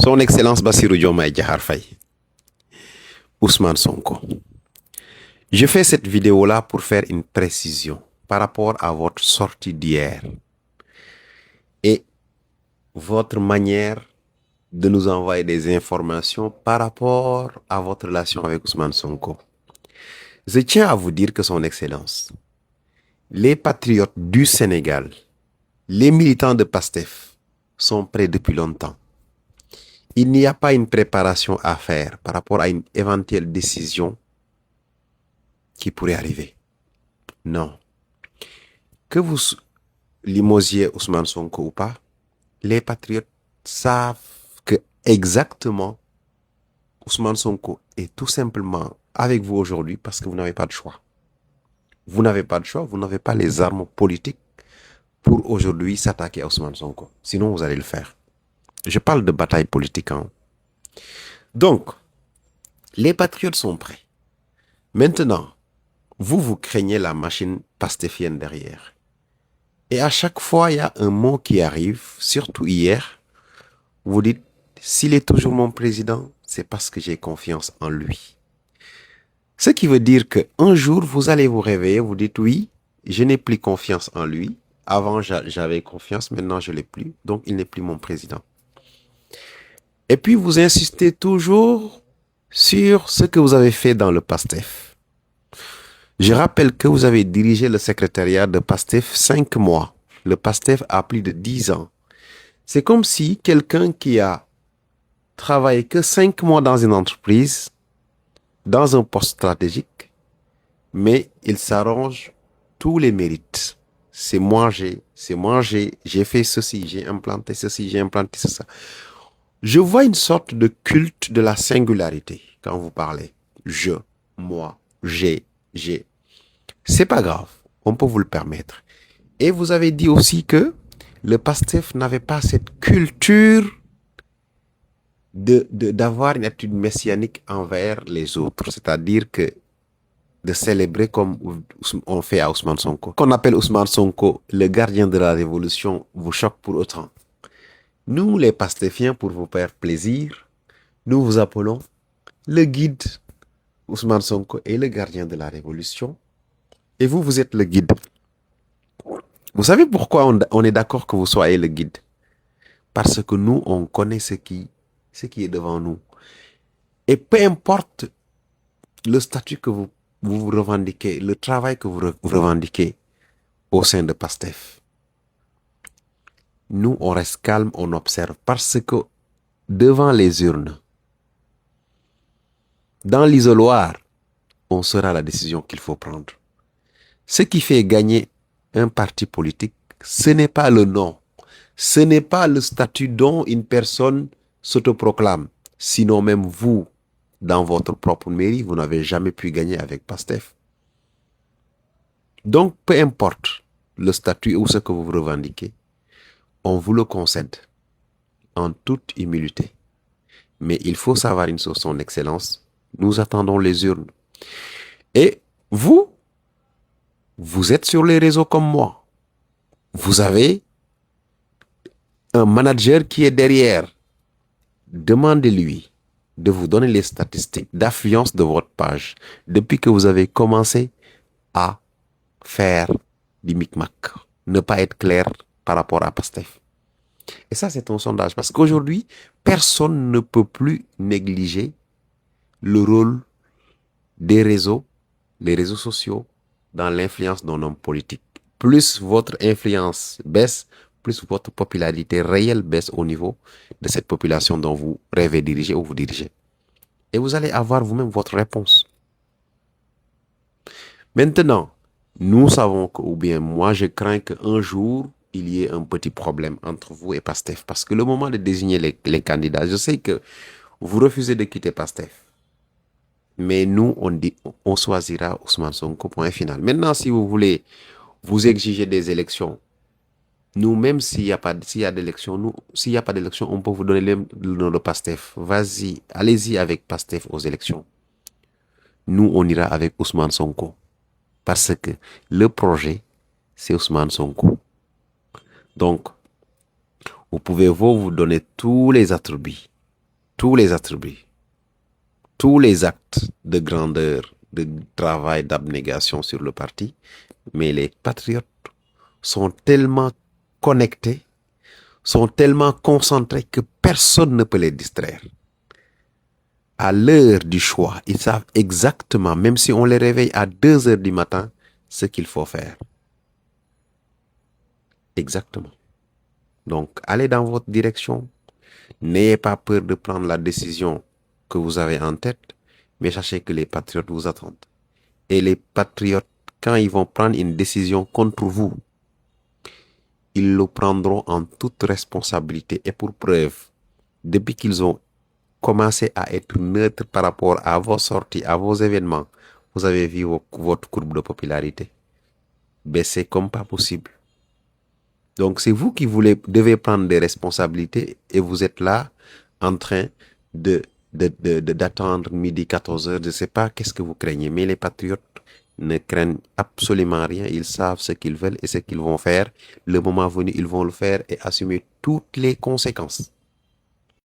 Son Excellence Bassirou Diomaye Diakhar Faye, Ousmane Sonko. Je fais cette vidéo-là pour faire une précision par rapport à votre sortie d'hier et votre manière de nous envoyer des informations par rapport à votre relation avec Ousmane Sonko. Je tiens à vous dire que Son Excellence, les patriotes du Sénégal, les militants de PASTEF sont prêts depuis longtemps. Il n'y a pas une préparation à faire par rapport à une éventuelle décision qui pourrait arriver. Non. Que vous limosiez Ousmane Sonko ou pas, les patriotes savent que exactement Ousmane Sonko est tout simplement avec vous aujourd'hui parce que vous n'avez pas de choix. Vous n'avez pas de choix, vous n'avez pas les armes politiques pour aujourd'hui s'attaquer à Ousmane Sonko. Sinon, vous allez le faire. Je parle de bataille politique. Donc, les patriotes sont prêts. Maintenant, vous craignez la machine pastéfienne derrière. Et à chaque fois, il y a un mot qui arrive, surtout hier. Vous dites, s'il est toujours mon président, c'est parce que j'ai confiance en lui. Ce qui veut dire qu'un jour, vous allez vous réveiller, vous dites, oui, je n'ai plus confiance en lui. Avant, j'avais confiance, maintenant, je ne l'ai plus. Donc, il n'est plus mon président. Et puis, vous insistez toujours sur ce que vous avez fait dans le PASTEF. Je rappelle que vous avez dirigé le secrétariat de PASTEF 5 mois. Le PASTEF a plus de 10 ans. C'est comme si quelqu'un qui a travaillé que 5 mois dans une entreprise, dans un poste stratégique, mais il s'arrange tous les mérites. C'est moi, j'ai fait ceci, j'ai implanté ceci, j'ai implanté ça. Je vois une sorte de culte de la singularité quand vous parlez. Je, moi, j'ai. C'est pas grave, on peut vous le permettre. Et vous avez dit aussi que le PASTEF n'avait pas cette culture d'avoir une attitude messianique envers les autres. C'est-à-dire que de célébrer comme on fait à Ousmane Sonko. Qu'on appelle Ousmane Sonko le gardien de la révolution vous choque pour autant. Nous, les pastéfiens, pour vous faire plaisir, nous vous appelons le guide. Ousmane Sonko est le gardien de la révolution et vous êtes le guide. Vous savez pourquoi on est d'accord que vous soyez le guide? Parce que nous, on connaît ce qui est devant nous. Et peu importe le statut que vous revendiquez, le travail que vous revendiquez au sein de PASTEF, nous, on reste calme, on observe. Parce que devant les urnes, dans l'isoloir, on saura la décision qu'il faut prendre. Ce qui fait gagner un parti politique, ce n'est pas le nom. Ce n'est pas le statut dont une personne s'autoproclame. Sinon même vous, dans votre propre mairie, vous n'avez jamais pu gagner avec PASTEF. Donc, peu importe le statut ou ce que vous revendiquez, on vous le concède en toute humilité. Mais il faut savoir une chose, Son Excellence, nous attendons les urnes. Et vous êtes sur les réseaux comme moi. Vous avez un manager qui est derrière. Demandez-lui de vous donner les statistiques d'affluence de votre page depuis que vous avez commencé à faire du micmac. Ne pas être clair par rapport à PASTEF. Et ça, c'est un sondage. Parce qu'aujourd'hui, personne ne peut plus négliger le rôle des réseaux, les réseaux sociaux, dans l'influence d'un homme politique. Plus votre influence baisse, plus votre popularité réelle baisse au niveau de cette population dont vous rêvez diriger ou vous dirigez. Et vous allez avoir vous-même votre réponse. Maintenant, nous savons que, ou bien moi, je crains qu'un jour, il y ait un petit problème entre vous et PASTEF. Parce que le moment de désigner les candidats, je sais que vous refusez de quitter PASTEF. Mais nous, on choisira Ousmane Sonko, point final. Maintenant, si vous voulez vous exiger des élections, nous, même s'il n'y a pas d'élection, on peut vous donner le nom de PASTEF. Vas-y, allez-y avec PASTEF aux élections. Nous, on ira avec Ousmane Sonko. Parce que le projet, c'est Ousmane Sonko. Donc, vous pouvez vous donner tous les attributs tous les attributs, tous les actes de grandeur, de travail, d'abnégation sur le parti, mais les patriotes sont tellement connectés, sont tellement concentrés que personne ne peut les distraire. À l'heure du choix, ils savent exactement, même si on les réveille à 2 heures du matin, ce qu'il faut faire. Exactement. Donc, allez dans votre direction. N'ayez pas peur de prendre la décision que vous avez en tête, mais sachez que les patriotes vous attendent. Et les patriotes, quand ils vont prendre une décision contre vous, ils le prendront en toute responsabilité. Et pour preuve, depuis qu'ils ont commencé à être neutres par rapport à vos sorties, à vos événements, vous avez vu votre courbe de popularité baisser comme pas possible. Donc c'est vous qui devez prendre des responsabilités et vous êtes là en train d'attendre midi 14 heures. Je ne sais pas qu'est-ce que vous craignez, mais les patriotes ne craignent absolument rien. Ils savent ce qu'ils veulent et ce qu'ils vont faire. Le moment venu, ils vont le faire et assumer toutes les conséquences.